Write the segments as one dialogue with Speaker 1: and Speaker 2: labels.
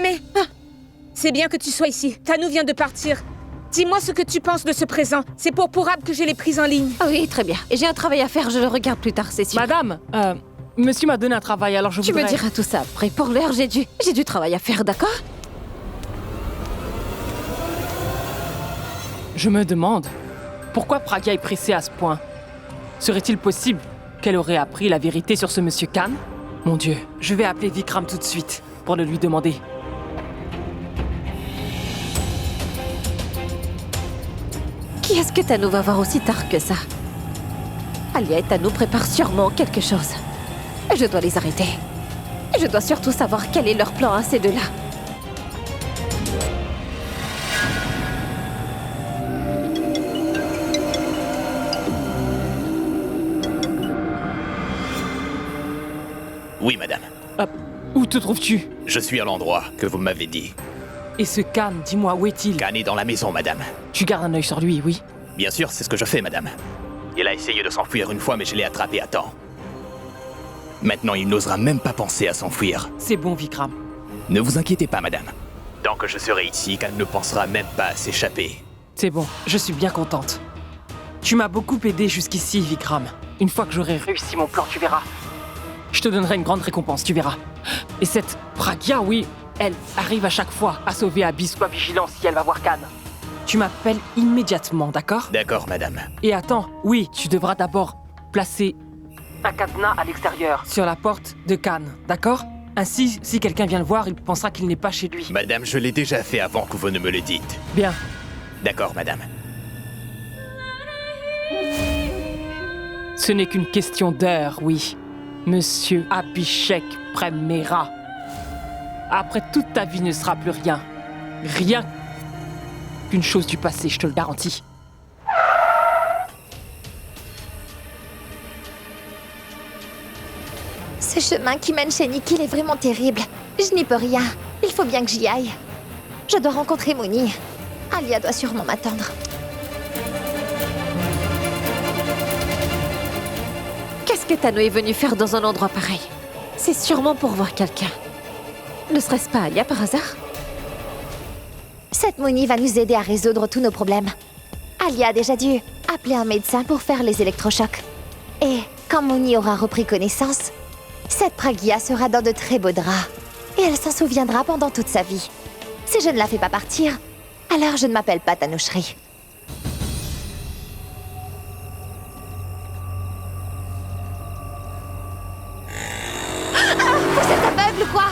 Speaker 1: jamais. C'est bien que tu sois ici. Tanou vient de partir. Dis-moi ce que tu penses de ce présent. C'est pour Pourab que je l'ai prise en ligne.
Speaker 2: Ah oui, très bien. Et j'ai un travail à faire, je le regarde plus tard, c'est sûr.
Speaker 3: Madame, monsieur m'a donné un travail, alors je
Speaker 2: Tu
Speaker 3: voudrais...
Speaker 2: me diras tout ça après. Pour l'heure, j'ai du travail à faire, d'accord?
Speaker 3: Je me demande, pourquoi Pragya est pressée à ce point? Serait-il possible qu'elle aurait appris la vérité sur ce monsieur Khan? Mon Dieu, je vais appeler Vikram tout de suite pour le lui demander.
Speaker 2: Qui est-ce que Tanou va voir aussi tard que ça? Alia et Tanou préparent sûrement quelque chose. Je dois les arrêter. Et je dois surtout savoir quel est leur plan à ces deux-là.
Speaker 4: Oui, madame.
Speaker 3: Où te trouves-tu?
Speaker 4: Je suis à l'endroit que vous m'avez dit.
Speaker 3: Et ce Khan, dis-moi, où est-il?
Speaker 4: Khan est dans la maison, madame.
Speaker 3: Tu gardes un œil sur lui, oui?
Speaker 4: Bien sûr, c'est ce que je fais, madame. Il a essayé de s'enfuir une fois, mais je l'ai attrapé à temps. Maintenant, il n'osera même pas penser à s'enfuir.
Speaker 3: C'est bon, Vikram.
Speaker 4: Ne vous inquiétez pas, madame. Tant que je serai ici, Khan ne pensera même pas à s'échapper.
Speaker 3: C'est bon, je suis bien contente. Tu m'as beaucoup aidé jusqu'ici, Vikram. Une fois que j'aurai réussi mon plan, tu verras. Je te donnerai une grande récompense, tu verras. Et cette Pragya, oui, elle arrive à chaque fois à sauver Abby. Sois vigilant si elle va voir Khan. Tu m'appelles immédiatement, d'accord?
Speaker 4: D'accord, madame.
Speaker 3: Et attends, oui, tu devras d'abord placer un cadenas à l'extérieur, sur la porte de Khan, d'accord? Ainsi, si quelqu'un vient le voir, il pensera qu'il n'est pas chez lui.
Speaker 4: Madame, je l'ai déjà fait avant que vous ne me le dites.
Speaker 3: Bien.
Speaker 4: D'accord, madame.
Speaker 3: Ce n'est qu'une question d'heure, oui. Monsieur Abhishek Premera. Après, toute ta vie ne sera plus rien. Rien qu'une chose du passé, je te le garantis.
Speaker 5: Ce chemin qui mène chez Nikhil est vraiment terrible. Je n'y peux rien. Il faut bien que j'y aille. Je dois rencontrer Mouni. Alia doit sûrement m'attendre.
Speaker 2: Qu'est-ce que Tanou est venue faire dans un endroit pareil? C'est sûrement pour voir quelqu'un. Ne serait-ce pas Alia par hasard?
Speaker 5: Cette Mouni va nous aider à résoudre tous nos problèmes. Alia a déjà dû appeler un médecin pour faire les électrochocs. Et quand Mouni aura repris connaissance, cette Pragya sera dans de très beaux draps. Et elle s'en souviendra pendant toute sa vie. Si je ne la fais pas partir, alors je ne m'appelle pas Tanoushri. Vous êtes aveugle ou quoi?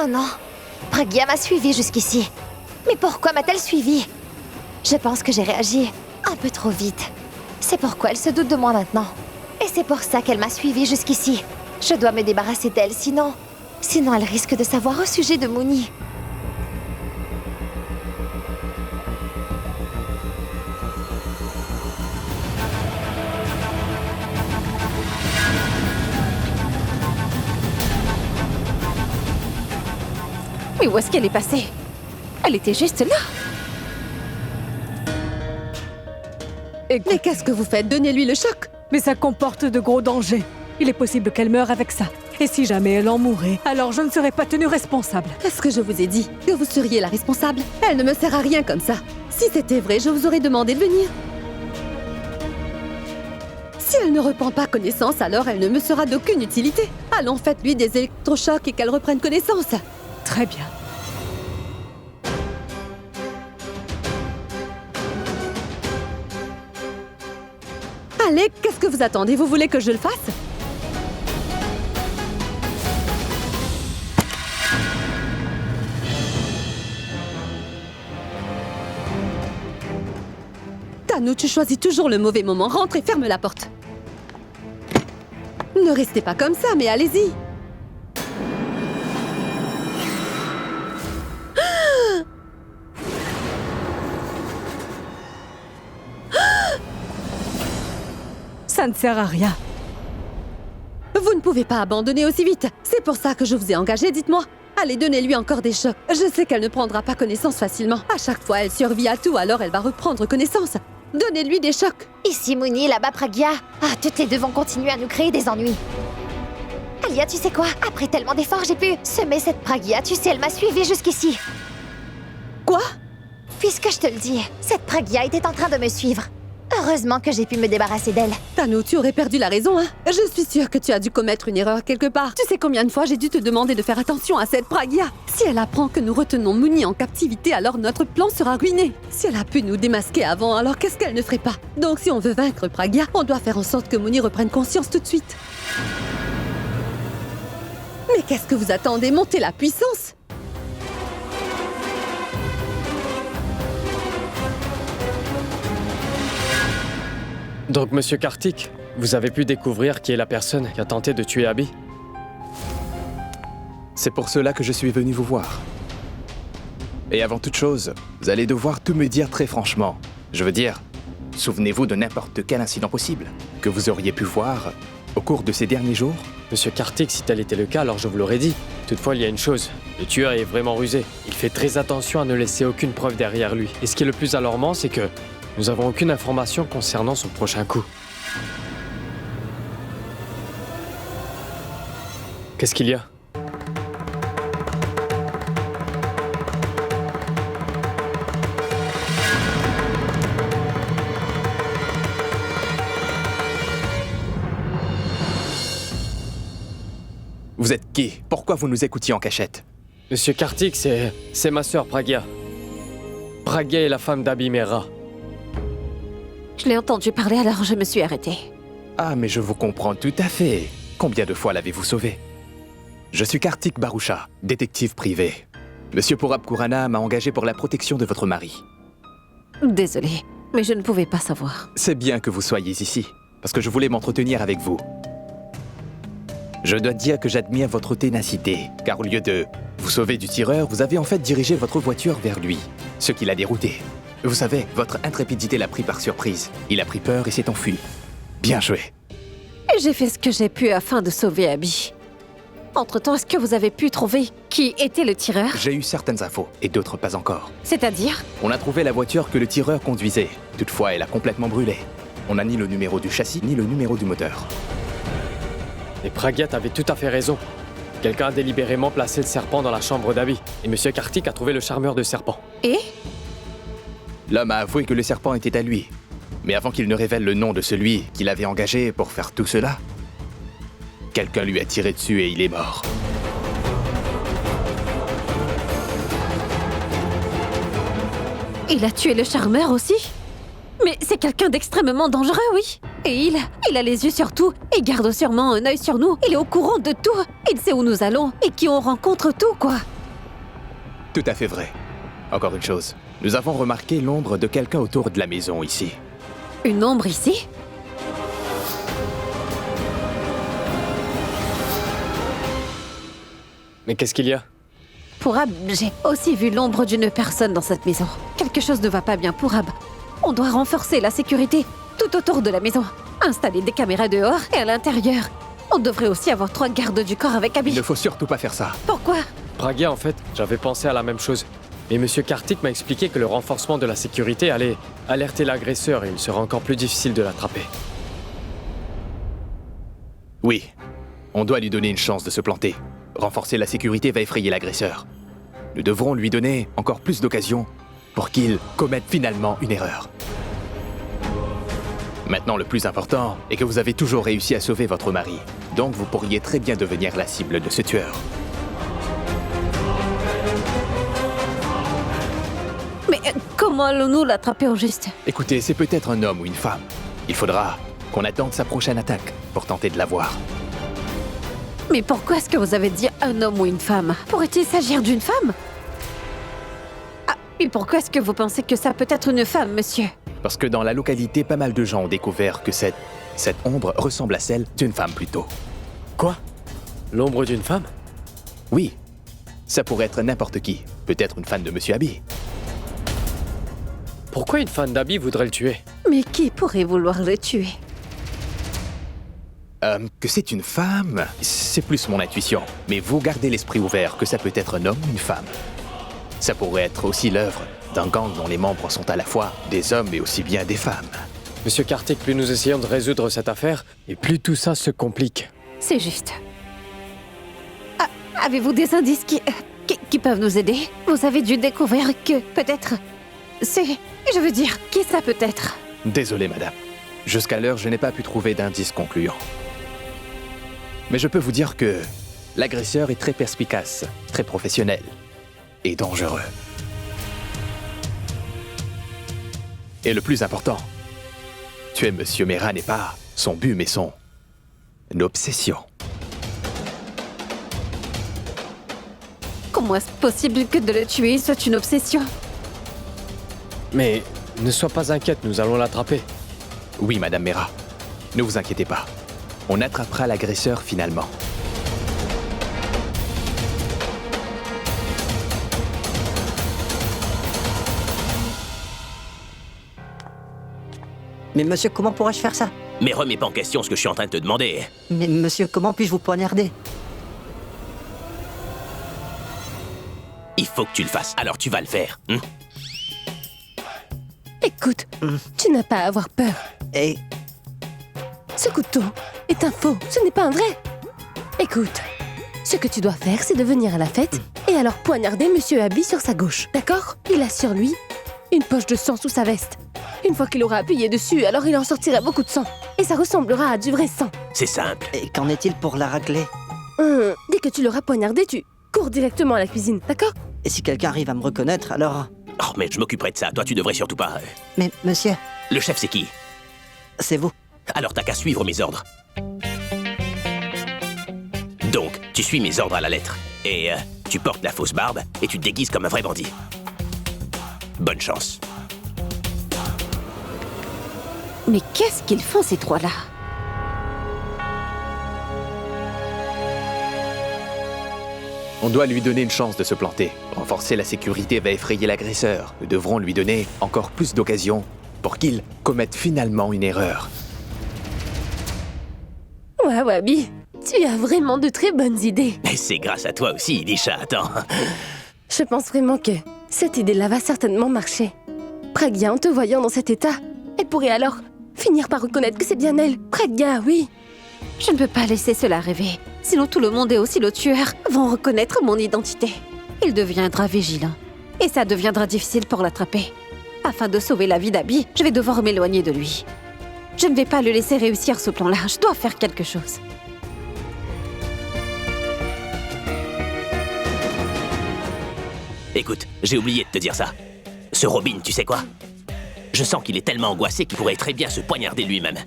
Speaker 5: Oh non, Pragya m'a suivi jusqu'ici. Mais pourquoi m'a-t-elle suivi? Je pense que j'ai réagi un peu trop vite. C'est pourquoi elle se doute de moi maintenant. Et c'est pour ça qu'elle m'a suivi jusqu'ici. Je dois me débarrasser d'elle, sinon elle risque de savoir au sujet de Mouni.
Speaker 2: Mais où est-ce qu'elle est passée? Elle était juste là.
Speaker 6: Mais qu'est-ce que vous faites? Donnez-lui le choc.
Speaker 7: Mais ça comporte de gros dangers. Il est possible qu'elle meure avec ça. Et si jamais elle en mourait, alors je ne serais pas tenue responsable.
Speaker 6: Est-ce que je vous ai dit que vous seriez la responsable? Elle ne me sert à rien comme ça. Si c'était vrai, je vous aurais demandé de venir. Si elle ne reprend pas connaissance, alors elle ne me sera d'aucune utilité. Allons, faites-lui des électrochocs et qu'elle reprenne connaissance.
Speaker 7: Très bien.
Speaker 6: Allez, qu'est-ce que vous attendez? Vous voulez que je le fasse? Tanou, tu choisis toujours le mauvais moment. Rentre et ferme la porte. Ne restez pas comme ça, mais allez-y.
Speaker 7: Ça ne sert à rien.
Speaker 6: Vous ne pouvez pas abandonner aussi vite. C'est pour ça que je vous ai engagé, dites-moi. Allez, donnez-lui encore des chocs. Je sais qu'elle ne prendra pas connaissance facilement. À chaque fois, elle survit à tout, alors elle va reprendre connaissance. Donnez-lui des chocs.
Speaker 5: Ici Moony, là-bas Pragya. Ah, toutes les deux vont continuer à nous créer des ennuis. Alia, tu sais quoi? Après tellement d'efforts, j'ai pu semer cette Pragya. Tu sais, elle m'a suivi jusqu'ici.
Speaker 6: Quoi?
Speaker 5: Puisque je te le dis, cette Pragya était en train de me suivre. Heureusement que j'ai pu me débarrasser d'elle.
Speaker 6: Tanu, tu aurais perdu la raison, hein? Je suis sûre que tu as dû commettre une erreur quelque part. Tu sais combien de fois j'ai dû te demander de faire attention à cette Pragya? Si elle apprend que nous retenons Moony en captivité, alors notre plan sera ruiné. Si elle a pu nous démasquer avant, alors qu'est-ce qu'elle ne ferait pas? Donc si on veut vaincre Pragya, on doit faire en sorte que Moony reprenne conscience tout de suite. Mais qu'est-ce que vous attendez? Montez la puissance!
Speaker 8: Donc, Monsieur Kartik, vous avez pu découvrir qui est la personne qui a tenté de tuer Abby?
Speaker 4: C'est pour cela que je suis venu vous voir. Et avant toute chose, vous allez devoir tout me dire très franchement. Je veux dire, souvenez-vous de n'importe quel incident possible que vous auriez pu voir au cours de ces derniers jours.
Speaker 8: Monsieur Kartik, si tel était le cas, alors je vous l'aurais dit. Toutefois, il y a une chose. Le tueur est vraiment rusé. Il fait très attention à ne laisser aucune preuve derrière lui. Et ce qui est le plus alarmant, c'est que nous n'avons aucune information concernant son prochain coup. Qu'est-ce qu'il y a?
Speaker 4: Vous êtes qui? Pourquoi vous nous écoutiez en cachette?
Speaker 8: Monsieur Kartik, c'est ma sœur Pragya. Pragya est la femme d'Abby Mehra.
Speaker 2: Je l'ai entendu parler, alors je me suis arrêtée.
Speaker 4: Ah, mais je vous comprends tout à fait. Combien de fois l'avez-vous sauvé? Je suis Kartik Bharusha, détective privé. Monsieur Purab Khurana m'a engagé pour la protection de votre mari.
Speaker 2: Désolée, mais je ne pouvais pas savoir.
Speaker 4: C'est bien que vous soyez ici, parce que je voulais m'entretenir avec vous. Je dois dire que j'admire votre ténacité, car au lieu de vous sauver du tireur, vous avez en fait dirigé votre voiture vers lui, ce qui l'a dérouté. Vous savez, votre intrépidité l'a pris par surprise. Il a pris peur et s'est enfui. Bien joué.
Speaker 2: J'ai fait ce que j'ai pu afin de sauver Abby. Entre-temps, est-ce que vous avez pu trouver qui était le tireur?
Speaker 4: J'ai eu certaines infos, et d'autres pas encore.
Speaker 2: C'est-à-dire?
Speaker 4: On a trouvé la voiture que le tireur conduisait. Toutefois, elle a complètement brûlé. On n'a ni le numéro du châssis, ni le numéro du moteur.
Speaker 8: Et Pragya avait tout à fait raison. Quelqu'un a délibérément placé le serpent dans la chambre d'Abby. Et Monsieur Kartik a trouvé le charmeur de serpent.
Speaker 2: Et?
Speaker 4: L'homme a avoué que le serpent était à lui. Mais avant qu'il ne révèle le nom de celui qu'il avait engagé pour faire tout cela, quelqu'un lui a tiré dessus et il est mort.
Speaker 2: Il a tué le charmeur aussi? Mais c'est quelqu'un d'extrêmement dangereux, oui. Et il a les yeux sur tout, et garde sûrement un œil sur nous. Il est au courant de tout. Il sait où nous allons et qui on rencontre, tout, quoi.
Speaker 4: Tout à fait vrai. Encore une chose, nous avons remarqué l'ombre de quelqu'un autour de la maison ici.
Speaker 2: Une ombre ici?
Speaker 8: Mais qu'est-ce qu'il y a?
Speaker 2: Purab, j'ai aussi vu l'ombre d'une personne dans cette maison. Quelque chose ne va pas bien, Purab. On doit renforcer la sécurité tout autour de la maison. Installer des caméras dehors et à l'intérieur. On devrait aussi avoir 3 gardes du corps avec Abby.
Speaker 4: Il ne faut surtout pas faire ça.
Speaker 2: Pourquoi?
Speaker 8: Pragya, en fait, j'avais pensé à la même chose. Mais Monsieur Kartik m'a expliqué que le renforcement de la sécurité allait alerter l'agresseur et il sera encore plus difficile de l'attraper.
Speaker 4: Oui, on doit lui donner une chance de se planter. Renforcer la sécurité va effrayer l'agresseur. Nous devrons lui donner encore plus d'occasions pour qu'il commette finalement une erreur. Maintenant, le plus important est que vous avez toujours réussi à sauver votre mari. Donc vous pourriez très bien devenir la cible de ce tueur.
Speaker 2: Mais comment allons-nous l'attraper au juste?
Speaker 4: Écoutez, c'est peut-être un homme ou une femme. Il faudra qu'on attende sa prochaine attaque pour tenter de la voir.
Speaker 2: Mais pourquoi est-ce que vous avez dit un homme ou une femme? Pourrait-il s'agir d'une femme? Ah, et pourquoi est-ce que vous pensez que ça peut être une femme, monsieur?
Speaker 4: Parce que dans la localité, pas mal de gens ont découvert que cette ombre ressemble à celle d'une femme plutôt.
Speaker 8: Quoi? L'ombre d'une femme?
Speaker 4: Oui, ça pourrait être n'importe qui. Peut-être une fan de Monsieur Abby.
Speaker 8: Pourquoi une fan d'Abby voudrait le tuer?
Speaker 2: Mais qui pourrait vouloir le tuer?
Speaker 4: Que c'est une femme, c'est plus mon intuition. Mais vous gardez l'esprit ouvert que ça peut être un homme ou une femme. Ça pourrait être aussi l'œuvre d'un gang dont les membres sont à la fois des hommes et aussi bien des femmes.
Speaker 8: Monsieur Kartik, plus nous essayons de résoudre cette affaire, et plus tout ça se complique.
Speaker 2: C'est juste. Avez-vous des indices qui peuvent nous aider? Vous avez dû découvrir que, peut-être... Je veux dire, qui ça peut être?
Speaker 4: Désolé, madame. Jusqu'à l'heure, je n'ai pas pu trouver d'indices concluants. Mais je peux vous dire que l'agresseur est très perspicace, très professionnel et dangereux. Et le plus important, tuer Monsieur Mehra n'est pas son but, mais son obsession.
Speaker 2: Comment est-ce possible que de le tuer soit une obsession?
Speaker 8: Mais ne sois pas inquiète, nous allons l'attraper.
Speaker 4: Oui, Madame Mehra. Ne vous inquiétez pas. On attrapera l'agresseur finalement.
Speaker 9: Mais monsieur, comment pourrais-je faire ça?
Speaker 10: Mais remets pas en question ce que je suis en train de te demander.
Speaker 9: Mais monsieur, comment puis-je vous poignarder?
Speaker 10: Il faut que tu le fasses, alors tu vas le faire.
Speaker 11: Écoute, tu n'as pas à avoir peur.
Speaker 9: Et...
Speaker 11: Ce couteau est un faux, ce n'est pas un vrai. Écoute, ce que tu dois faire, c'est de venir à la fête et alors poignarder Monsieur Abby sur sa gauche, d'accord? Il a sur lui une poche de sang sous sa veste. Une fois qu'il aura appuyé dessus, alors il en sortira beaucoup de sang. Et ça ressemblera à du vrai sang.
Speaker 10: C'est simple.
Speaker 9: Et qu'en est-il pour la raclée?
Speaker 11: Dès que tu l'auras poignardé, tu cours directement à la cuisine, d'accord?
Speaker 9: Et si quelqu'un arrive à me reconnaître, alors...
Speaker 10: Oh, mais je m'occuperai de ça, toi tu devrais surtout pas...
Speaker 9: Mais monsieur,
Speaker 10: Le chef c'est qui?
Speaker 9: c'est vous.
Speaker 10: Alors t'as qu'à suivre mes ordres. Donc, tu suis mes ordres à la lettre. Et tu portes la fausse barbe et tu te déguises comme un vrai bandit. Bonne chance.
Speaker 2: Mais qu'est-ce qu'ils font ces trois-là?
Speaker 4: On doit lui donner une chance de se planter. Renforcer la sécurité va effrayer l'agresseur. Nous devrons lui donner encore plus d'occasions pour qu'il commette finalement une erreur.
Speaker 11: Ouais, Abby, tu as vraiment de très bonnes idées.
Speaker 10: Mais c'est grâce à toi aussi, Disha, attends.
Speaker 11: Je pense vraiment que cette idée-là va certainement marcher. Pragya, en te voyant dans cet état, elle pourrait alors finir par reconnaître que c'est bien elle. Pragya, oui.
Speaker 2: Je ne peux pas laisser cela arriver. Sinon tout le monde et aussi le tueur vont reconnaître mon identité. Il deviendra vigilant. Et ça deviendra difficile pour l'attraper. Afin de sauver la vie d'Abby, je vais devoir m'éloigner de lui. Je ne vais pas le laisser réussir ce plan-là. Je dois faire quelque chose.
Speaker 10: Écoute, j'ai oublié de te dire ça. Ce Robin, tu sais quoi? Je sens qu'il est tellement angoissé qu'il pourrait très bien se poignarder lui-même.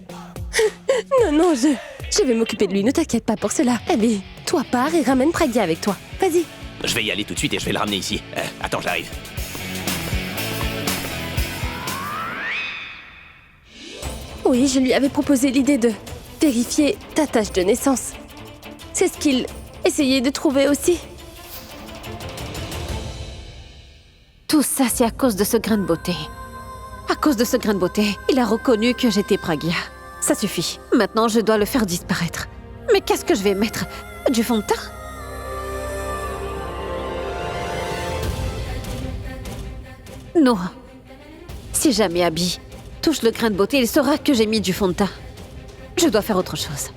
Speaker 11: Non, je vais m'occuper de lui, ne t'inquiète pas pour cela. Abby, toi pars et ramène Pragya avec toi. Vas-y.
Speaker 10: Je vais y aller tout de suite et je vais le ramener ici. Attends, j'arrive.
Speaker 11: Oui, je lui avais proposé l'idée de vérifier ta tâche de naissance. C'est ce qu'il essayait de trouver aussi.
Speaker 2: Tout ça, c'est à cause de ce grain de beauté. À cause de ce grain de beauté, il a reconnu que j'étais Pragya. Ça suffit. Maintenant, je dois le faire disparaître. Mais qu'est-ce que je vais mettre? Du fond de teint? Non. Si jamais Abby touche le grain de beauté, il saura que j'ai mis du fond de teint. Je dois faire autre chose.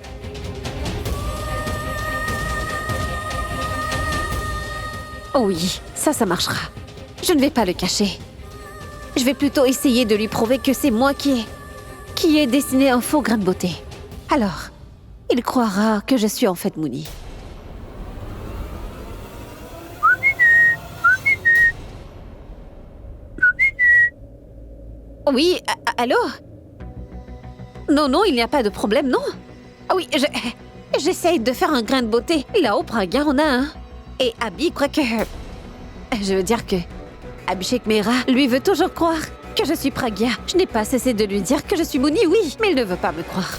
Speaker 2: Oh oui, ça marchera. Je ne vais pas le cacher. Je vais plutôt essayer de lui prouver que c'est moi qui ai dessiné un faux grain de beauté. Alors, il croira que je suis en fait Moony. Oui, allô? Non, il n'y a pas de problème, non? Ah oui, j'essaye de faire un grain de beauté. Là-haut, Pragya en a un. Et Abby croit que... Je veux dire que... Abhishek Mehra, lui, veut toujours croire que je suis Pragya. Je n'ai pas cessé de lui dire que je suis Moony, oui, mais il ne veut pas me croire.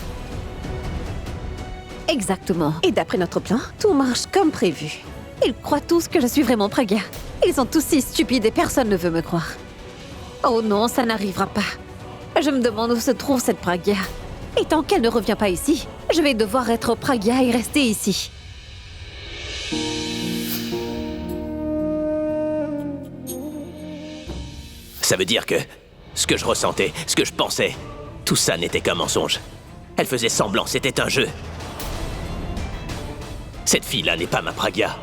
Speaker 2: Exactement. Et d'après notre plan, tout marche comme prévu. Ils croient tous que je suis vraiment Pragya. Ils sont tous si stupides et personne ne veut me croire. Oh non, ça n'arrivera pas. Je me demande où se trouve cette Pragya. Et tant qu'elle ne revient pas ici, je vais devoir être au Pragya et rester ici.
Speaker 10: Ça veut dire que ce que je ressentais, ce que je pensais, tout ça n'était qu'un mensonge. Elle faisait semblant, c'était un jeu. Cette fille-là n'est pas ma Pragya.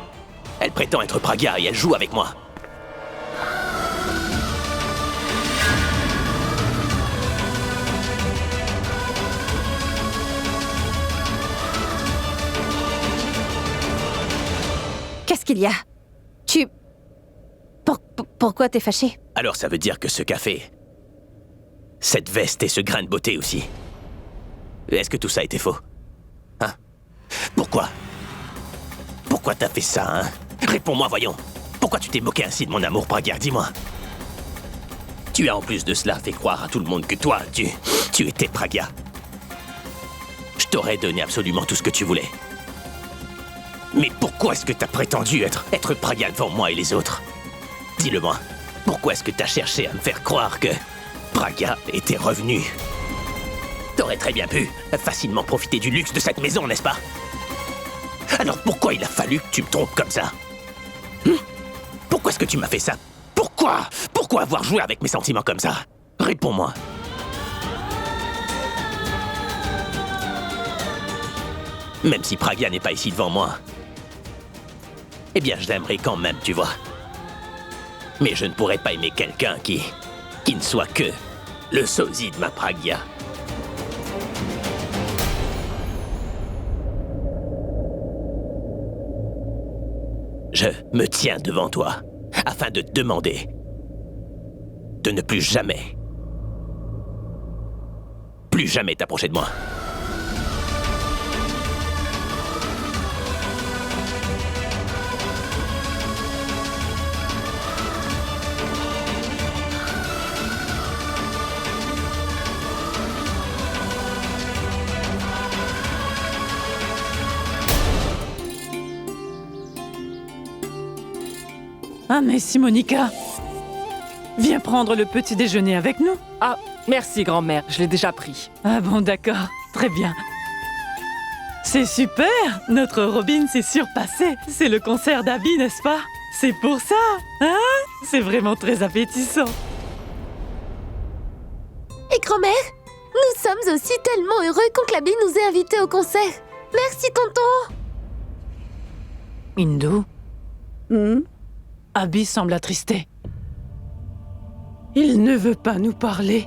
Speaker 10: Elle prétend être Pragya et elle joue avec moi.
Speaker 2: Qu'est-ce qu'il y a? Pourquoi t'es fâché?
Speaker 10: Alors ça veut dire que ce café, cette veste et ce grain de beauté aussi. Est-ce que tout ça était faux? Hein? Pourquoi? Pourquoi t'as fait ça, hein? Réponds-moi, voyons. Pourquoi tu t'es moqué ainsi de mon amour, Pragya? Dis-moi. Tu as en plus de cela fait croire à tout le monde que toi, tu étais Pragya. Je t'aurais donné absolument tout ce que tu voulais. Mais pourquoi est-ce que t'as prétendu être Pragya devant moi et les autres? Dis-le-moi. Pourquoi est-ce que t'as cherché à me faire croire que Pragya était revenu? T'aurais très bien pu facilement profiter du luxe de cette maison, n'est-ce pas? Alors pourquoi il a fallu que tu me trompes comme ça? Pourquoi est-ce que tu m'as fait ça? Pourquoi? Pourquoi avoir joué avec mes sentiments comme ça? Réponds-moi. Même si Pragya n'est pas ici devant moi, eh bien je l'aimerais quand même, tu vois. Mais je ne pourrais pas aimer quelqu'un qui ne soit que le sosie de ma Pragya. Je me tiens devant toi afin de te demander de ne plus jamais t'approcher de moi.
Speaker 12: Ah mais Simonica, viens prendre le petit déjeuner avec nous.
Speaker 3: Ah, merci grand-mère, je l'ai déjà pris.
Speaker 12: Ah bon, d'accord, très bien. C'est super, notre Robin s'est surpassée. C'est le concert d'Abby, n'est-ce pas? C'est pour ça, hein? C'est vraiment très appétissant.
Speaker 11: Et grand-mère, nous sommes aussi tellement heureux qu'oncle Abby nous ait invités au concert. Merci, tonton.
Speaker 12: Indo? Abby semble attristé. Il ne veut pas nous parler.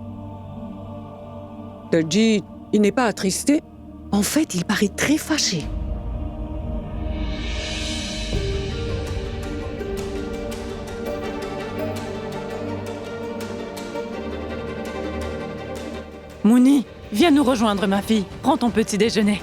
Speaker 13: Dolji, il n'est pas attristé. En fait, il paraît très fâché.
Speaker 12: Mouni, viens nous rejoindre, ma fille. Prends ton petit déjeuner.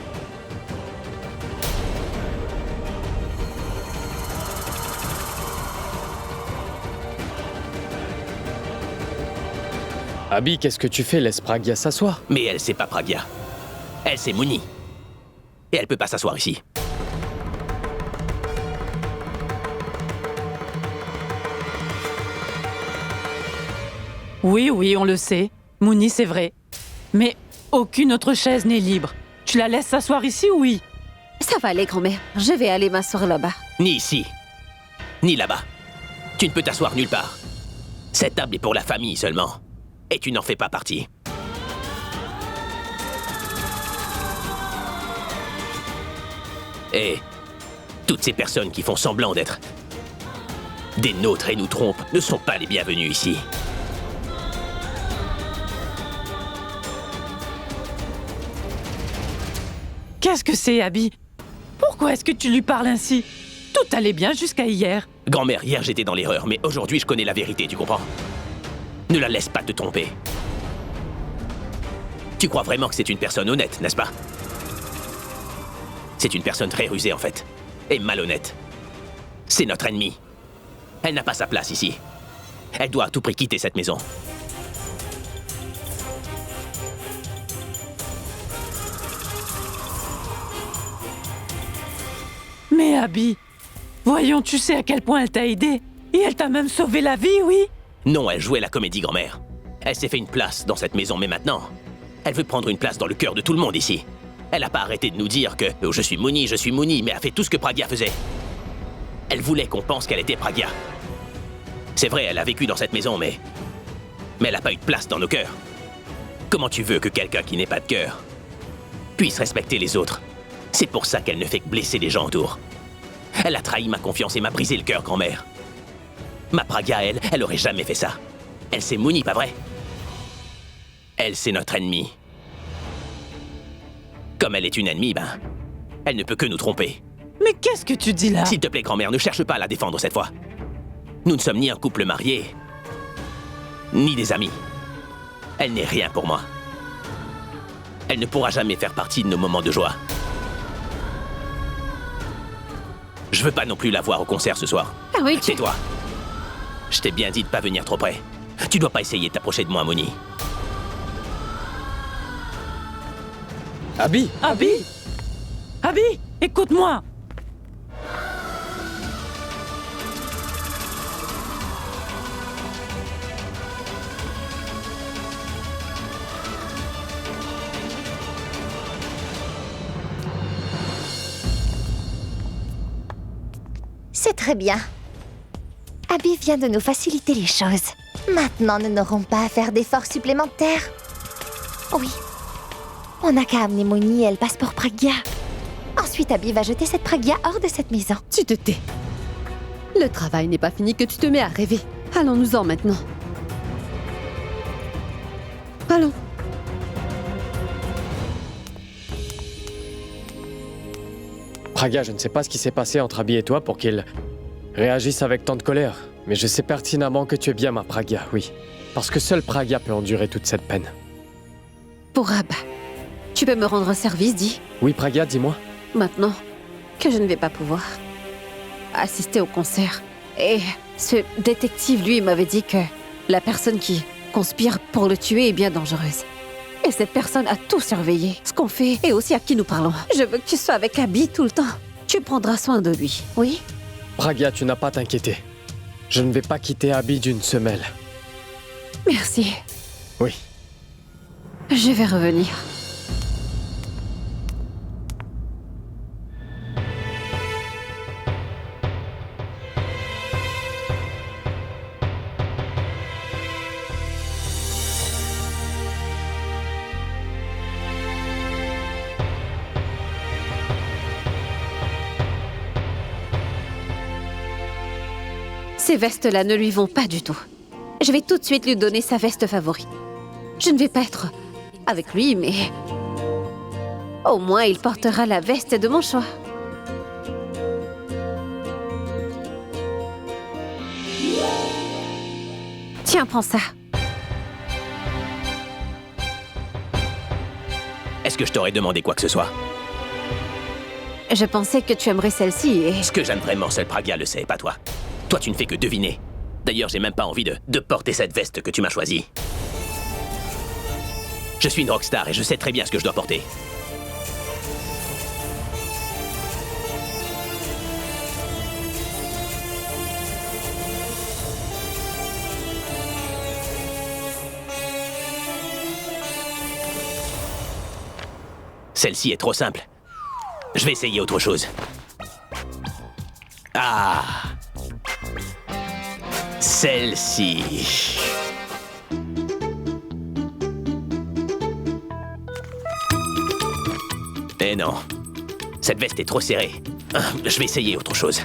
Speaker 8: Abby, qu'est-ce que tu fais? Laisse Pragya s'asseoir.
Speaker 10: Mais elle, c'est pas Pragya. Elle, c'est Mouni. Et elle peut pas s'asseoir ici.
Speaker 12: Oui, on le sait. Mouni, c'est vrai. Mais aucune autre chaise n'est libre. Tu la laisses s'asseoir ici, oui?
Speaker 2: Ça va aller, grand-mère. Je vais aller m'asseoir là-bas.
Speaker 10: Ni ici, ni là-bas. Tu ne peux t'asseoir nulle part. Cette table est pour la famille seulement. Et tu n'en fais pas partie. Et toutes ces personnes qui font semblant d'être des nôtres et nous trompent ne sont pas les bienvenus ici.
Speaker 12: Qu'est-ce que c'est, Abby? Pourquoi est-ce que tu lui parles ainsi? Tout allait bien jusqu'à hier.
Speaker 10: Grand-mère, hier j'étais dans l'erreur, mais aujourd'hui je connais la vérité, tu comprends? Ne la laisse pas te tromper. Tu crois vraiment que c'est une personne honnête, n'est-ce pas? C'est une personne très rusée, en fait. Et malhonnête. C'est notre ennemie. Elle n'a pas sa place ici. Elle doit à tout prix quitter cette maison.
Speaker 12: Mais Abby, voyons, tu sais à quel point elle t'a aidé. Et elle t'a même sauvé la vie, oui?
Speaker 10: Non, elle jouait la comédie, grand-mère. Elle s'est fait une place dans cette maison, mais maintenant, Elle veut prendre une place dans le cœur de tout le monde ici. Elle n'a pas arrêté de nous dire que oh, je suis Moony, mais a fait tout ce que Pragya faisait. Elle voulait qu'on pense qu'elle était Pragya. C'est vrai, elle a vécu dans cette maison, mais elle n'a pas eu de place dans nos cœurs. Comment tu veux que quelqu'un qui n'ait pas de cœur puisse respecter les autres? C'est pour ça qu'elle ne fait que blesser les gens autour. Elle a trahi ma confiance et m'a brisé le cœur, grand-mère. Ma Pragya, elle aurait jamais fait ça. Elle, c'est Moony, pas vrai? Elle, c'est notre ennemie. Comme elle est une ennemie, elle ne peut que nous tromper.
Speaker 12: Mais qu'est-ce que tu dis là?
Speaker 10: S'il te plaît, grand-mère, ne cherche pas à la défendre cette fois. Nous ne sommes ni un couple marié, ni des amis. Elle n'est rien pour moi. Elle ne pourra jamais faire partie de nos moments de joie. Je veux pas non plus la voir au concert ce soir.
Speaker 2: Ah oui,
Speaker 10: Tais-toi. Je t'ai bien dit de pas venir trop près. Tu dois pas essayer de t'approcher de moi, Moony.
Speaker 8: Abby!
Speaker 12: Abby! Abby, écoute-moi!
Speaker 5: C'est très bien. Abby vient de nous faciliter les choses. Maintenant, nous n'aurons pas à faire d'efforts supplémentaires. Oui. On n'a qu'à amener Moony et elle passe pour Pragya. Ensuite, Abby va jeter cette Pragya hors de cette maison.
Speaker 6: Tu te tais. Le travail n'est pas fini que tu te mets à rêver. Allons-nous-en maintenant. Allons.
Speaker 8: Pragya, je ne sais pas ce qui s'est passé entre Abby et toi pour qu'il réagisse avec tant de colère. Mais je sais pertinemment que tu es bien ma Pragya, oui. Parce que seule Pragya peut endurer toute cette peine.
Speaker 2: Purab, tu peux me rendre service, dis?
Speaker 8: Oui, Pragya, dis-moi.
Speaker 2: Maintenant que je ne vais pas pouvoir assister au concert. Et ce détective, lui, m'avait dit que la personne qui conspire pour le tuer est bien dangereuse. Et cette personne a tout surveillé, ce qu'on fait et aussi à qui nous parlons. Je veux que tu sois avec Abby tout le temps. Tu prendras soin de lui, oui?
Speaker 8: Pragya, tu n'as pas à t'inquiéter. Je ne vais pas quitter Abby d'une semelle.
Speaker 2: Merci.
Speaker 8: Oui.
Speaker 2: Je vais revenir. Ces vestes-là ne lui vont pas du tout. Je vais tout de suite lui donner sa veste favorite. Je ne vais pas être avec lui, mais au moins il portera la veste de mon choix. Tiens, prends ça.
Speaker 10: Est-ce que je t'aurais demandé quoi que ce soit?
Speaker 2: Je pensais que tu aimerais celle-ci et...
Speaker 10: Ce que j'aime vraiment, seul Pragya le sait, pas toi. Toi, tu ne fais que deviner. D'ailleurs, j'ai même pas envie de porter cette veste que tu m'as choisie. Je suis une rockstar et je sais très bien ce que je dois porter. Celle-ci est trop simple. Je vais essayer autre chose. Ah! Celle-ci. Eh non. Cette veste est trop serrée. Je vais essayer autre chose.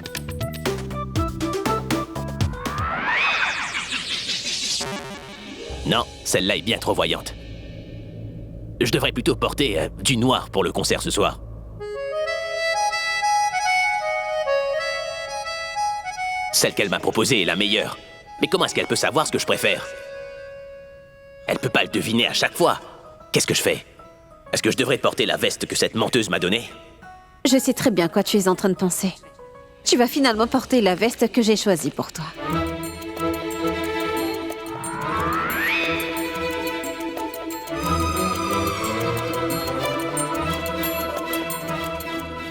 Speaker 10: Non, celle-là est bien trop voyante. Je devrais plutôt porter du noir pour le concert ce soir. Celle qu'elle m'a proposée est la meilleure. Mais comment est-ce qu'elle peut savoir ce que je préfère? Elle peut pas le deviner à chaque fois. Qu'est-ce que je fais? Est-ce que je devrais porter la veste que cette menteuse m'a donnée?
Speaker 2: Je sais très bien quoi tu es en train de penser. Tu vas finalement porter la veste que j'ai choisie pour toi.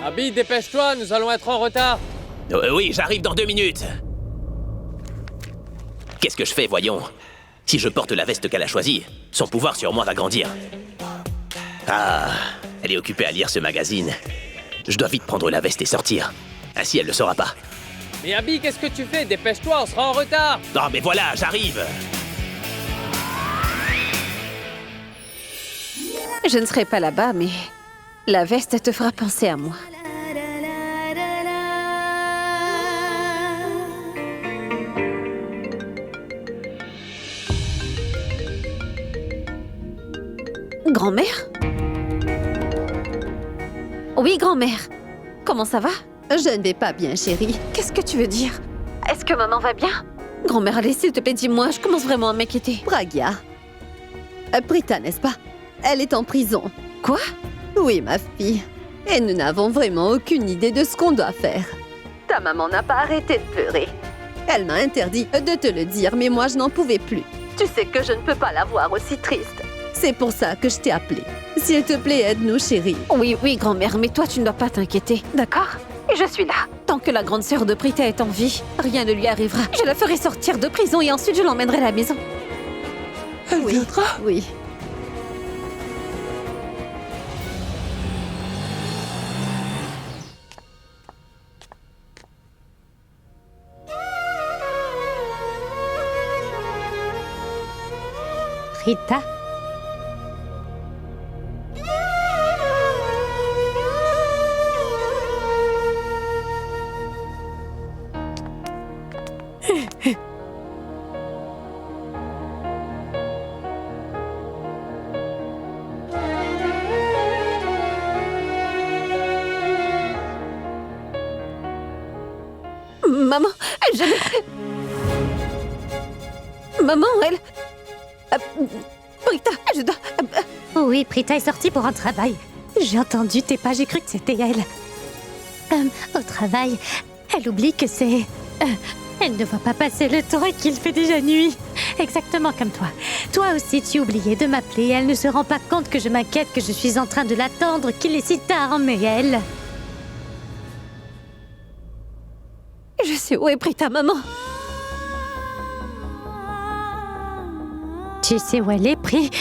Speaker 8: Abby, dépêche-toi, nous allons être en retard.
Speaker 10: Oui, j'arrive dans 2 minutes. Qu'est-ce que je fais, voyons? Si je porte la veste qu'elle a choisie, son pouvoir sur moi va grandir. Ah, elle est occupée à lire ce magazine. Je dois vite prendre la veste et sortir. Ainsi, elle ne le saura pas.
Speaker 8: Mais Abby, qu'est-ce que tu fais? Dépêche-toi, on sera en retard.
Speaker 10: Non, mais voilà, j'arrive.
Speaker 2: Je ne serai pas là-bas, mais la veste te fera penser à moi. Grand-mère? Oui, grand-mère. Comment ça va?
Speaker 6: Je ne vais pas bien, chérie.
Speaker 2: Qu'est-ce que tu veux dire? Est-ce que maman va bien? Grand-mère, allez, s'il te plaît, dis-moi, je commence vraiment à m'inquiéter.
Speaker 6: Pragya. Prita, n'est-ce pas? Elle est en prison.
Speaker 2: Quoi?
Speaker 6: Oui, ma fille. Et nous n'avons vraiment aucune idée de ce qu'on doit faire. Ta maman n'a pas arrêté de pleurer. Elle m'a interdit de te le dire, mais moi, je n'en pouvais plus. Tu sais que je ne peux pas la voir aussi triste. C'est pour ça que je t'ai appelée. S'il te plaît, aide-nous, chérie.
Speaker 2: Oui, grand-mère, mais toi, tu ne dois pas t'inquiéter, d'accord? Et je suis là. Tant que la grande sœur de Prita est en vie, rien ne lui arrivera. Je la ferai sortir de prison et ensuite je l'emmènerai à la maison.
Speaker 13: Elle viendra?
Speaker 6: Oui.
Speaker 14: Prita?
Speaker 2: Maman, Maman, elle... Prita, je dois...
Speaker 14: Oui, Prita est sortie pour un travail. J'ai entendu tes pas, j'ai cru que c'était elle. Au travail, elle oublie que c'est... elle ne voit pas passer le temps et qu'il fait déjà nuit. Exactement comme toi. Toi aussi, tu oubliais de m'appeler. Elle ne se rend pas compte que je m'inquiète, que je suis en train de l'attendre, qu'il est si tard, mais elle...
Speaker 2: Je sais où est Prita, maman.
Speaker 14: Tu sais où elle est, Pri?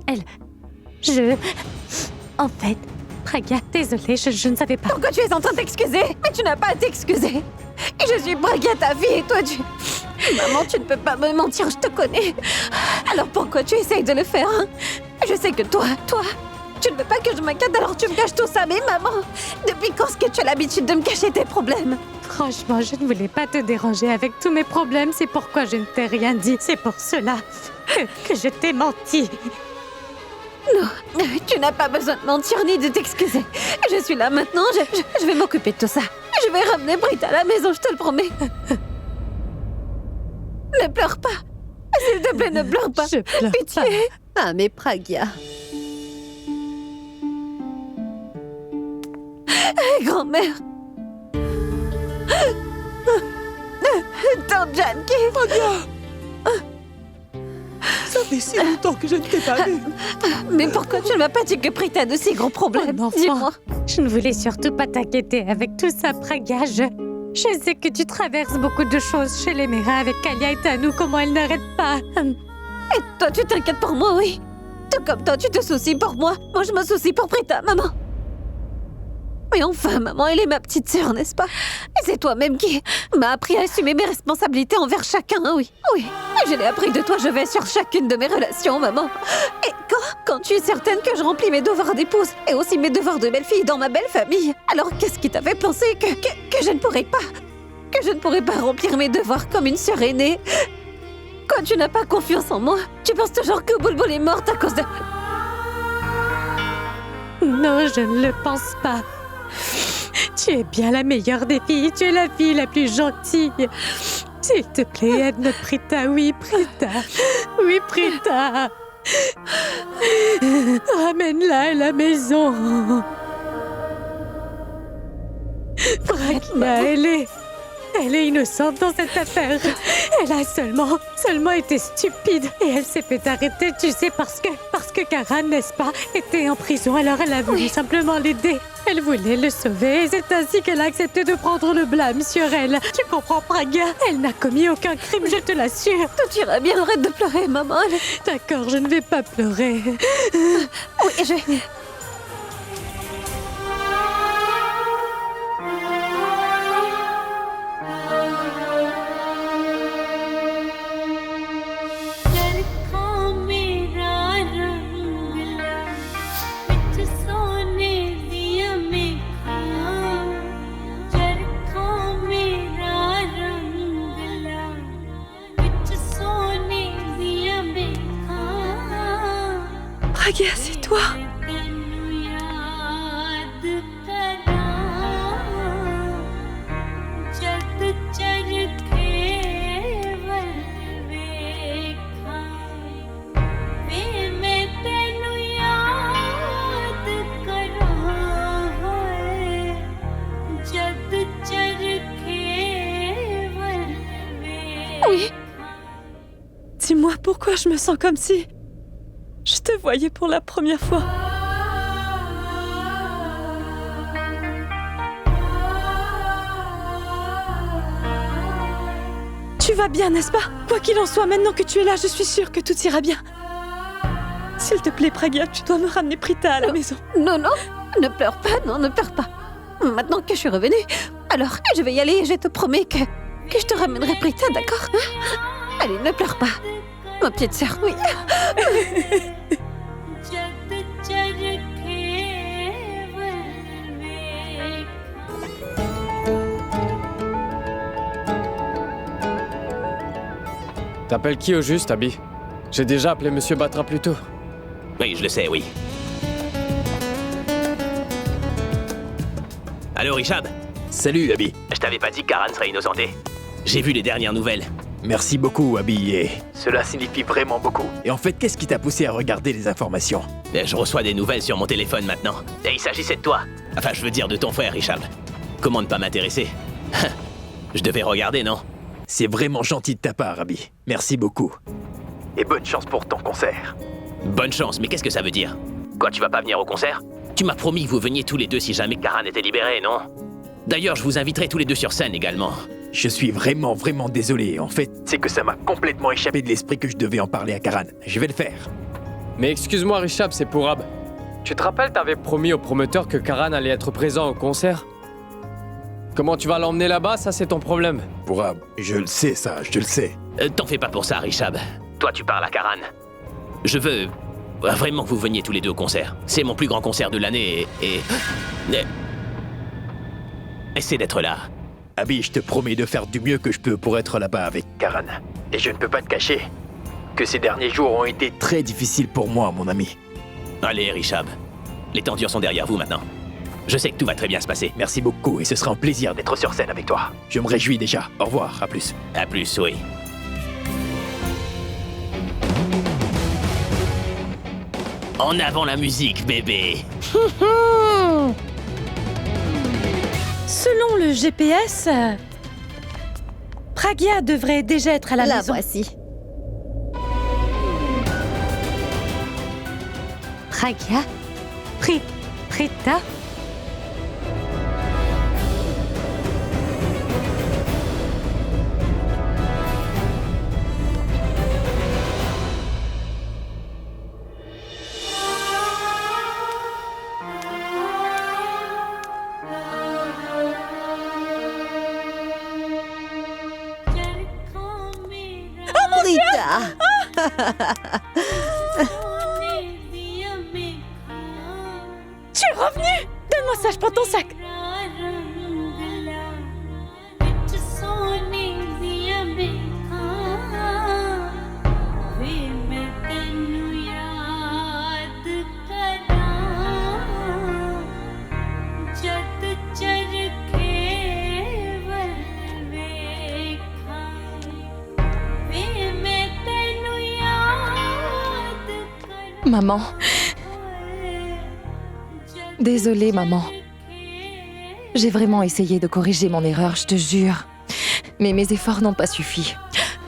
Speaker 14: Elle... En fait, Pragya, désolée, je ne savais pas.
Speaker 2: Pourquoi tu es en train de t'excuser? Mais tu n'as pas à t'excuser. Et je suis Pragya, ta fille, et toi, tu... Maman, tu ne peux pas me mentir, je te connais. Alors pourquoi tu essayes de le faire, hein? Je sais que toi, tu ne veux pas que je m'inquiète, alors tu me caches tout ça. Mais maman, depuis quand est-ce que tu as l'habitude de me cacher tes problèmes?
Speaker 14: Franchement, je ne voulais pas te déranger avec tous mes problèmes. C'est pourquoi je ne t'ai rien dit. C'est pour cela que je t'ai menti.
Speaker 2: Non, tu n'as pas besoin de mentir ni de t'excuser. Je suis là maintenant, je vais m'occuper de tout ça. Je vais ramener Prita à la maison, je te le promets. Ne pleure pas. S'il te plaît, ne pleure pas.
Speaker 14: Je pleure
Speaker 2: Pitié.
Speaker 14: pas.
Speaker 6: Ah, mais Pragya.
Speaker 2: Grand-mère. Tante Janki.
Speaker 13: Ça fait si longtemps que je ne t'ai pas vu.
Speaker 2: Mais pourquoi tu ne m'as pas dit que Prita a de si gros problèmes? Dis-moi.
Speaker 14: Je ne voulais surtout pas t'inquiéter avec tout ça, Pragya. Je sais que tu traverses beaucoup de choses chez les Mera avec Alia et Tanu. Comment elle n'arrête pas.
Speaker 2: Et toi, tu t'inquiètes pour moi, oui? Tout comme toi, tu te soucies pour moi. Moi, je me soucie pour Prita, maman. Mais enfin, maman, elle est ma petite sœur, n'est-ce pas? Et c'est toi-même qui m'a appris à assumer mes responsabilités envers chacun, hein, oui. Oui, je l'ai appris de toi, je vais sur chacune de mes relations, maman. Et quand tu es certaine que je remplis mes devoirs d'épouse et aussi mes devoirs de belle-fille dans ma belle famille, alors qu'est-ce qui t'avait pensé que je ne pourrais pas? Que je ne pourrais pas remplir mes devoirs comme une sœur aînée? Quand tu n'as pas confiance en moi, tu penses toujours que Bulbul est morte à cause de...
Speaker 14: Non, je ne le pense pas. Tu es bien la meilleure des filles. Tu es la fille la plus gentille. S'il te plaît, aide notre Prita. Oui, Prita. Oui, Prita. Ramène-la à la maison. Pragya, elle est...
Speaker 7: Elle est innocente dans cette affaire. Elle a seulement été stupide. Et elle s'est fait arrêter, tu sais, parce que Karan, n'est-ce pas, était en prison. Alors elle a voulu simplement l'aider. Elle voulait le sauver et c'est ainsi qu'elle a accepté de prendre le blâme sur elle. Tu comprends, Pragya? Elle n'a commis aucun crime, je te l'assure.
Speaker 2: Tout ira bien, arrête de pleurer, maman.
Speaker 7: D'accord, je ne vais pas pleurer.
Speaker 2: Oui, je...
Speaker 6: Pragya, c'est toi.
Speaker 2: Oui.
Speaker 6: Dis-moi pourquoi je me sens comme si je te voyais pour la première fois. Tu vas bien, n'est-ce pas? Quoi qu'il en soit, maintenant que tu es là, je suis sûre que tout ira bien. S'il te plaît, Pragya, tu dois me ramener Prita à la maison.
Speaker 2: Non, ne pleure pas, non, ne pleure pas. Maintenant que je suis revenue, alors je vais y aller et je te promets que je te ramènerai Prita, d'accord? Allez, ne pleure pas. Ma petite sœur, oui.
Speaker 8: T'appelles qui au juste, Abby? J'ai déjà appelé Monsieur Batra plus tôt.
Speaker 10: Oui, je le sais, oui. Allô, Richard?
Speaker 4: Salut, Abby.
Speaker 10: Je t'avais pas dit que Karan serait innocentée. J'ai vu les dernières nouvelles.
Speaker 4: Merci beaucoup, Abby, et cela signifie vraiment beaucoup. Et en fait, qu'est-ce qui t'a poussé à regarder les informations?
Speaker 10: Je reçois des nouvelles sur mon téléphone maintenant. Et il s'agissait de toi. Enfin, je veux dire de ton frère, Richard. Comment ne pas m'intéresser? Je devais regarder, non?
Speaker 4: C'est vraiment gentil de ta part, Abby. Merci beaucoup. Et bonne chance pour ton concert.
Speaker 10: Bonne chance, mais qu'est-ce que ça veut dire? Quoi, tu vas pas venir au concert? Tu m'as promis que vous veniez tous les deux si jamais Karan était libéré, non? D'ailleurs, je vous inviterai tous les deux sur scène également.
Speaker 4: Je suis vraiment désolé. En fait, c'est que ça m'a complètement échappé de l'esprit que je devais en parler à Karan. Je vais le faire.
Speaker 8: Mais excuse-moi, Richard, c'est Pourab. Tu te rappelles, t'avais promis au promoteur que Karan allait être présent au concert? Comment tu vas l'emmener là-bas, ça c'est ton problème.
Speaker 4: Pourab, je le sais ça, je le sais.
Speaker 10: T'en fais pas pour ça, Richard. Toi, tu parles à Karan. Je veux vraiment que vous veniez tous les deux au concert. C'est mon plus grand concert de l'année et... Essaie d'être là.
Speaker 4: Abby, je te promets de faire du mieux que je peux pour être là-bas avec Karan. Et je ne peux pas te cacher que ces derniers jours ont été très difficiles pour moi, mon ami.
Speaker 10: Allez, Richard. Les temps durs sont derrière vous maintenant. Je sais que tout va très bien se passer.
Speaker 4: Merci beaucoup et ce sera un plaisir d'être sur scène avec toi. Je me réjouis déjà. Au revoir, à plus.
Speaker 10: À plus, oui. En avant la musique, bébé.
Speaker 6: Selon le GPS, Pragya devrait déjà être à la maison.
Speaker 2: La voici.
Speaker 14: Pragya? Prita?
Speaker 6: Tu es revenu? Donne-moi ça, je prends ton sac.
Speaker 15: Maman. Désolée, maman. J'ai vraiment essayé de corriger mon erreur, je te jure. Mais mes efforts n'ont pas suffi.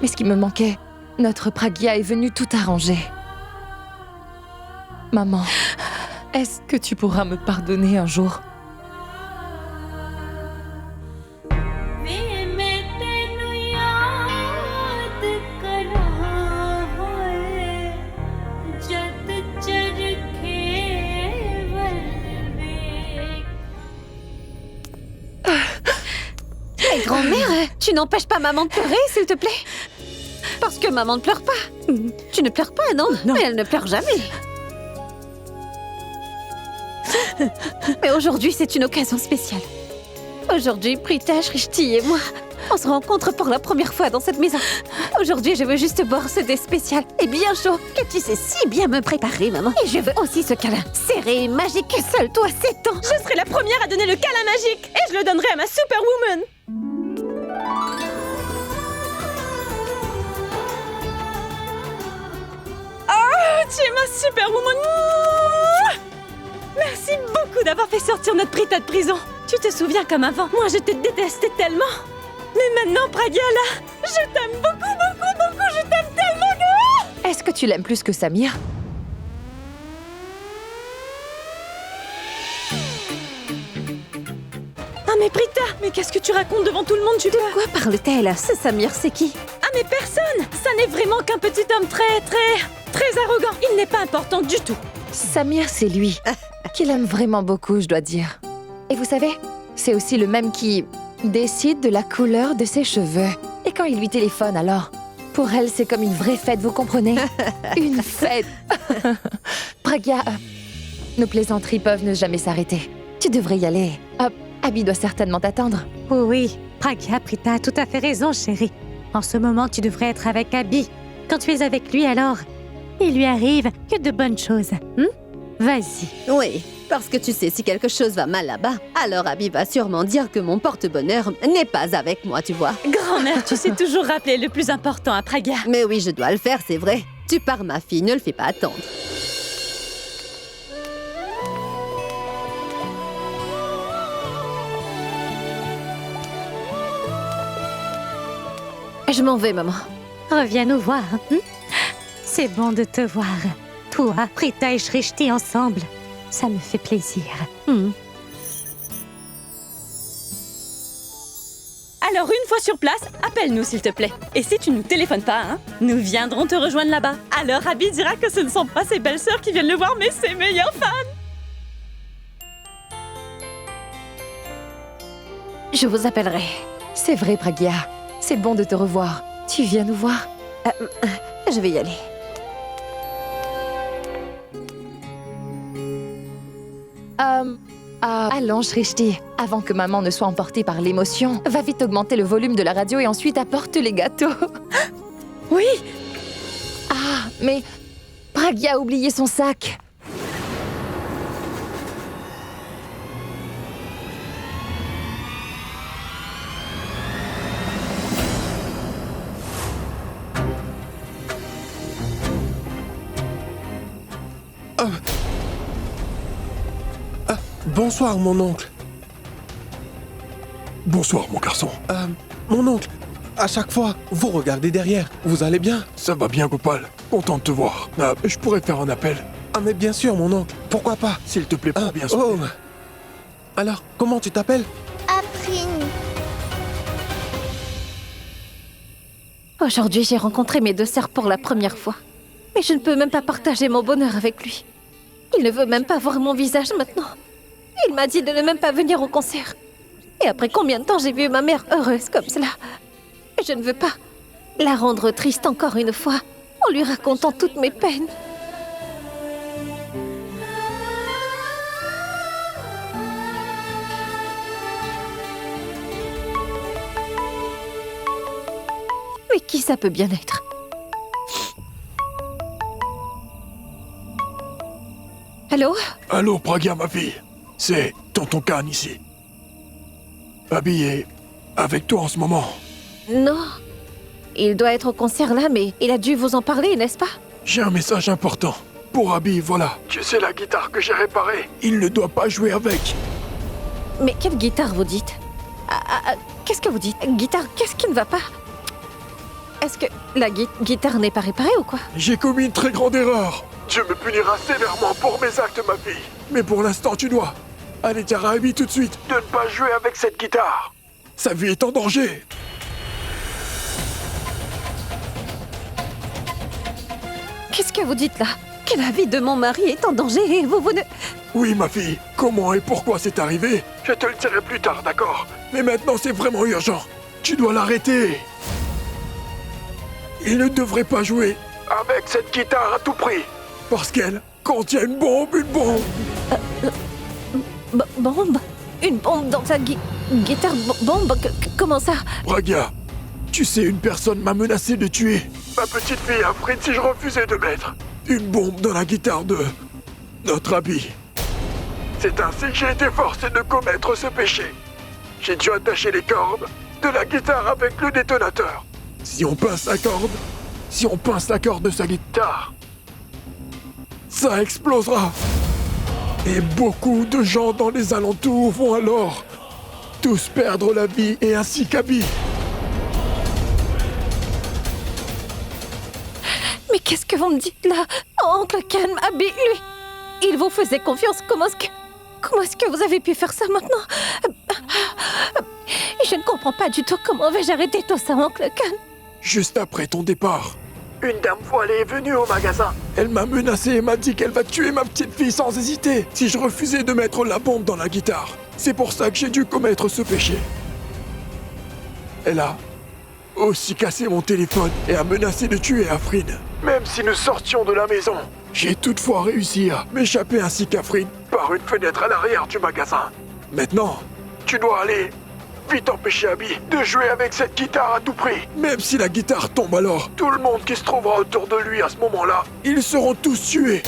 Speaker 15: Mais ce qui me manquait, notre Pragya est venue tout arranger. Maman, est-ce que tu pourras me pardonner un jour?
Speaker 2: Hey, grand-mère, tu n'empêches pas maman de pleurer, s'il te plaît? Parce que maman ne pleure pas. Tu ne pleures pas, non?
Speaker 7: Non.
Speaker 2: Mais elle ne pleure jamais. Mais aujourd'hui, c'est une occasion spéciale. Aujourd'hui, Prita, Shrishti et moi, on se rencontre pour la première fois dans cette maison. Aujourd'hui, je veux juste boire ce thé spécial et bien chaud que tu sais si bien me préparer, maman. Et je veux aussi ce câlin serré et magique que seul toi sais tant.
Speaker 1: Je serai la première à donner le câlin magique et je le donnerai à ma superwoman.
Speaker 12: Oh, tu es ma superwoman. Merci beaucoup d'avoir fait sortir notre Prita de prison. Tu te souviens comme avant, moi je te détestais tellement. Mais maintenant, Pragya, là, je t'aime beaucoup, beaucoup, beaucoup, je t'aime tellement.
Speaker 15: Est-ce que tu l'aimes plus que Samir?
Speaker 12: Ah mais Prita, mais qu'est-ce que tu racontes devant tout le monde,
Speaker 2: De quoi parle-t-elle? Ce Samir, c'est qui?
Speaker 12: Ah mais personne. Ça n'est vraiment qu'un petit homme très arrogant. Il n'est pas important du tout.
Speaker 15: Samir, c'est lui. Qu'il aime vraiment beaucoup, je dois dire. Et vous savez, c'est aussi le même qui décide de la couleur de ses cheveux. Et quand il lui téléphone, alors, pour elle, c'est comme une vraie fête, vous comprenez? Une fête. Pragya, nos plaisanteries peuvent ne jamais s'arrêter. Tu devrais y aller. Abby doit certainement t'attendre.
Speaker 14: Oui, Pragya, Prita a tout à fait raison, chérie. En ce moment, tu devrais être avec Abby. Quand tu es avec lui, alors, il lui arrive que de bonnes choses. Vas-y.
Speaker 6: Oui, parce que tu sais, si quelque chose va mal là-bas, alors Abby va sûrement dire que mon porte-bonheur n'est pas avec moi, tu vois.
Speaker 12: Grand-mère, tu sais toujours rappeler le plus important à Pragya.
Speaker 6: Mais oui, je dois le faire, c'est vrai. Tu pars, ma fille, ne le fais pas attendre.
Speaker 2: Je m'en vais, maman.
Speaker 14: Reviens nous voir. C'est bon de te voir. Toi, Prita et Shrishti ensemble. Ça me fait plaisir.
Speaker 12: Alors, une fois sur place, appelle-nous s'il te plaît. Et si tu nous téléphones pas, nous viendrons te rejoindre là-bas. Alors, Abby dira que ce ne sont pas ses belles-sœurs qui viennent le voir, mais ses meilleurs fans.
Speaker 2: Je vous appellerai.
Speaker 15: C'est vrai, Pragya. C'est bon de te revoir. Tu viens nous voir?
Speaker 2: Je vais y aller.
Speaker 15: Allons, Shrishti. Avant que maman ne soit emportée par l'émotion, va vite augmenter le volume de la radio et ensuite apporte les gâteaux.
Speaker 12: Oui.
Speaker 15: Ah, mais Pragya a oublié son sac.
Speaker 16: Bonsoir, mon oncle.
Speaker 17: Bonsoir, mon garçon.
Speaker 16: Mon oncle, à chaque fois, vous regardez derrière. Vous allez bien?
Speaker 17: Ça va bien, Gopal. Content de te voir. Je pourrais faire un appel.
Speaker 16: Ah, mais bien sûr, mon oncle. Pourquoi pas?
Speaker 17: S'il te plaît, pour bien sûr.
Speaker 16: Oh. Alors, comment tu t'appelles?
Speaker 5: Aprine.
Speaker 2: Aujourd'hui, j'ai rencontré mes deux sœurs pour la première fois. Mais je ne peux même pas partager mon bonheur avec lui. Il ne veut même pas voir mon visage maintenant. Il m'a dit de ne même pas venir au concert. Et après combien de temps j'ai vu ma mère heureuse comme cela? Je ne veux pas la rendre triste encore une fois en lui racontant toutes mes peines. Mais qui ça peut bien être? Allô?
Speaker 17: Allô, Pragya, ma fille. C'est Tonton Khan ici. Abby est avec toi en ce moment.
Speaker 2: Non. Il doit être au concert là, mais il a dû vous en parler, n'est-ce pas?
Speaker 17: J'ai un message important. Pour Abby, voilà. Tu sais la guitare que j'ai réparée? Il ne doit pas jouer avec.
Speaker 2: Mais quelle guitare vous dites? Qu'est-ce que vous dites? Guitare, qu'est-ce qui ne va pas? Est-ce que la guitare n'est pas réparée ou quoi?
Speaker 17: J'ai commis une très grande erreur. Dieu me punira sévèrement pour mes actes, ma fille. Mais pour l'instant, tu dois aller dire à Abby tout de suite de ne pas jouer avec cette guitare. Sa vie est en danger.
Speaker 2: Qu'est-ce que vous dites là? Que la vie de mon mari est en danger et vous ne...
Speaker 17: Oui, ma fille. Comment et pourquoi c'est arrivé? Je te le dirai plus tard, d'accord? Mais maintenant, c'est vraiment urgent. Tu dois l'arrêter. Il ne devrait pas jouer avec cette guitare à tout prix. Parce qu'elle contient une bombe.
Speaker 2: Bombe? Une bombe dans sa guitare bombe? Comment ça?
Speaker 17: Pragia, tu sais, une personne m'a menacé de tuer ma petite fille Afrin si je refusais de mettre une bombe dans la guitare de notre Abby. C'est ainsi que j'ai été forcé de commettre ce péché. J'ai dû attacher les cordes de la guitare avec le détonateur. Si on pince la corde de sa guitare, ça explosera. Et beaucoup de gens dans les alentours vont alors tous perdre la vie et ainsi qu'Abby.
Speaker 2: Mais qu'est-ce que vous me dites là? Oncle Ken, Abby, lui, il vous faisait confiance. Comment est-ce que vous avez pu faire ça maintenant? Je ne comprends pas du tout. Comment vais-je arrêter tout ça, Oncle Ken?
Speaker 17: Juste après ton départ, une dame voilée est venue au magasin. Elle m'a menacé et m'a dit qu'elle va tuer ma petite fille sans hésiter si je refusais de mettre la bombe dans la guitare. C'est pour ça que j'ai dû commettre ce péché. Elle a aussi cassé mon téléphone et a menacé de tuer Afrin. Même si nous sortions de la maison, j'ai toutefois réussi à m'échapper ainsi qu'Afrin par une fenêtre à l'arrière du magasin. Maintenant, tu dois aller vite empêcher Abby de jouer avec cette guitare à tout prix. Même si la guitare tombe alors, tout le monde qui se trouvera autour de lui à ce moment-là, ils seront tous tués.